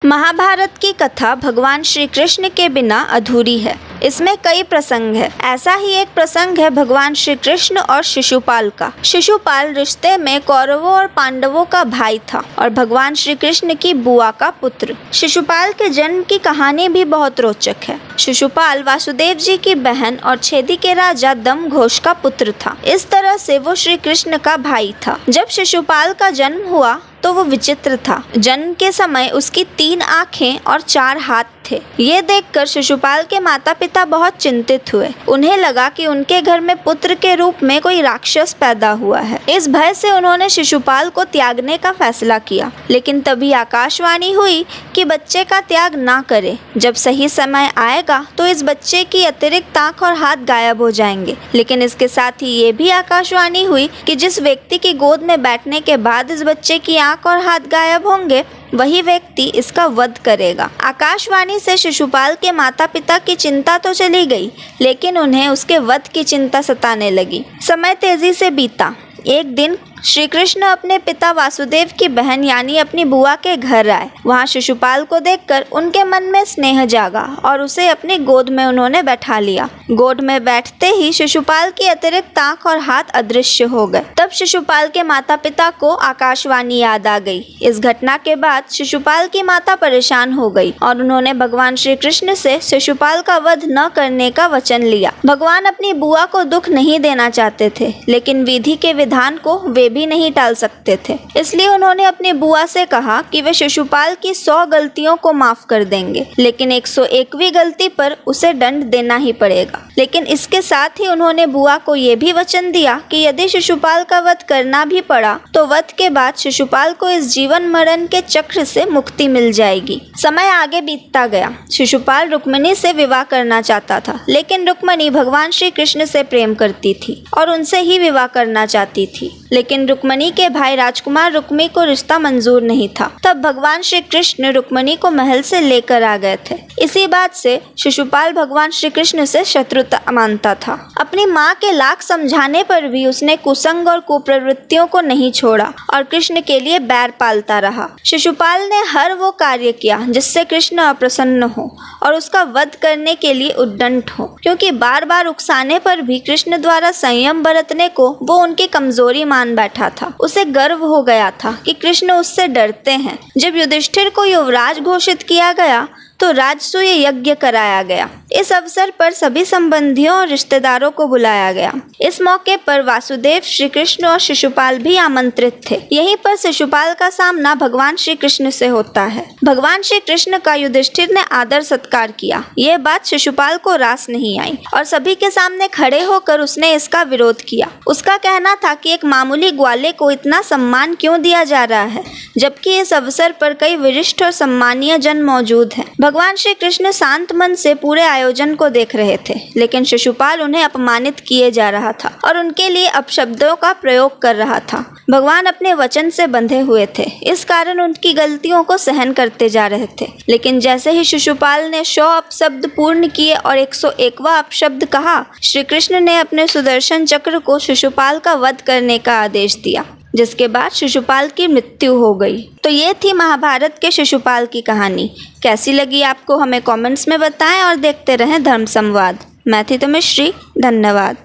महाभारत की कथा भगवान श्री कृष्ण के बिना अधूरी है। इसमें कई प्रसंग है। ऐसा ही एक प्रसंग है भगवान श्री कृष्ण और शिशुपाल का। शिशुपाल रिश्ते में कौरवों और पांडवों का भाई था और भगवान श्री कृष्ण की बुआ का पुत्र। शिशुपाल के जन्म की कहानी भी बहुत रोचक है। शिशुपाल वासुदेव जी की बहन और छेदी के राजा दमघोष का पुत्र था। इस तरह से वो श्री कृष्ण का भाई था। जब शिशुपाल का जन्म हुआ तो वो विचित्र था। जन्म के समय उसकी 3 आँखें और 4 हाथ थे। ये देखकर शिशुपाल के माता पिता बहुत चिंतित हुए। उन्हें लगा कि उनके घर में पुत्र के रूप में कोई राक्षस पैदा हुआ है। इस भय से उन्होंने शिशुपाल को त्यागने का फैसला किया। लेकिन तभी आकाशवाणी हुई कि बच्चे का त्याग ना करे। जब सही समय आएगा तो इस बच्चे की अतिरिक्त आँख और हाथ गायब हो जाएंगे। लेकिन इसके साथ ही ये भी आकाशवाणी हुई कि जिस व्यक्ति की गोद में बैठने के बाद इस बच्चे की आँख और हाथ गायब होंगे वही व्यक्ति इसका वध करेगा। आकाशवाणी से शिशुपाल के माता पिता की चिंता तो चली गई, लेकिन उन्हें उसके वध की चिंता सताने लगी। समय तेजी से बीता। एक दिन श्री कृष्ण अपने पिता वासुदेव की बहन यानी अपनी बुआ के घर आए। वहाँ शिशुपाल को देखकर उनके मन में स्नेह जागा और उसे अपनी गोद में उन्होंने बैठा लिया। गोद में बैठते ही शिशुपाल की अतिरिक्त आँख और हाथ अदृश्य हो गए। तब शिशुपाल के माता पिता को आकाशवाणी याद आ गई। इस घटना के बाद शिशुपाल की माता परेशान हो गई और उन्होंने भगवान श्री कृष्ण से शिशुपाल का वध न करने का वचन लिया। भगवान अपनी बुआ को दुख नहीं देना चाहते थे, लेकिन विधि के विधान को वे भी नहीं टाल सकते थे। इसलिए उन्होंने अपनी बुआ से कहा कि वे शिशुपाल की 100 गलतियों को माफ कर देंगे, लेकिन 101वीं गलती पर उसे दंड देना ही पड़ेगा। लेकिन इसके साथ ही उन्होंने बुआ को यह भी वचन दिया कि यदि शिशुपाल का वध करना भी पड़ा तो वध के बाद शिशुपाल को इस जीवन मरण के चक्र से मुक्ति मिल जाएगी। समय आगे बीतता गया। शिशुपाल रुक्मिणी से विवाह करना चाहता था, लेकिन रुक्मिणी भगवान श्री कृष्ण से प्रेम करती थी और उनसे ही विवाह करना चाहती थी। लेकिन रुक्मिणी के भाई राजकुमार रुक्मी को रिश्ता मंजूर नहीं था। तब भगवान श्री कृष्ण रुक्मिणी को महल से लेकर आ गए थे। इसी बात से शिशुपाल भगवान श्री कृष्ण से शत्रुता मानता था। अपनी माँ के लाख समझाने पर भी उसने कुसंग और कुप्रवृत्तियों को नहीं छोड़ा और कृष्ण के लिए बैर पालता रहा। शिशुपाल ने हर वो कार्य किया जिससे कृष्ण अप्रसन्न हो और उसका वध करने के लिए उद्दंड हो, क्योंकि बार बार उकसाने पर भी कृष्ण द्वारा संयम बरतने को वो उनकी कमजोरी मान बैठा था। उसे गर्व हो गया था कि कृष्ण उससे डरते हैं। जब युधिष्ठिर को युवराज घोषित किया गया तो राजसूय यज्ञ कराया गया। इस अवसर पर सभी संबंधियों और रिश्तेदारों को बुलाया गया। इस मौके पर वासुदेव, श्री कृष्ण और शिशुपाल भी आमंत्रित थे। यहीं पर शिशुपाल का सामना भगवान श्री कृष्ण से होता है। भगवान श्री कृष्ण का युधिष्ठिर ने आदर सत्कार किया। यह बात शिशुपाल को रास नहीं आई और सभी के सामने खड़े होकर उसने इसका विरोध किया। उसका कहना था कि एक मामूली ग्वाले को इतना सम्मान क्यों दिया जा रहा है, जबकि इस अवसर पर कई वरिष्ठ और सम्मानीय जन मौजूद हैं। भगवान श्री कृष्ण शांत मन से पूरे आयोजन को देख रहे थे, लेकिन शिशुपाल उन्हें अपमानित किए जा रहा था और उनके लिए अपशब्दों का प्रयोग कर रहा था। भगवान अपने वचन से बंधे हुए थे, इस कारण उनकी गलतियों को सहन करते जा रहे थे। लेकिन जैसे ही शिशुपाल ने 100 अपशब्द पूर्ण किए और 101वां अपशब्द कहा, श्री कृष्ण ने अपने सुदर्शन चक्र को शिशुपाल का वध करने का आदेश दिया, जिसके बाद शिशुपाल की मृत्यु हो गई। तो ये थी महाभारत के शिशुपाल की कहानी। कैसी लगी आपको हमें कमेंट्स में बताएं और देखते रहें धर्म संवाद। मैं थी तो मिश्री। धन्यवाद।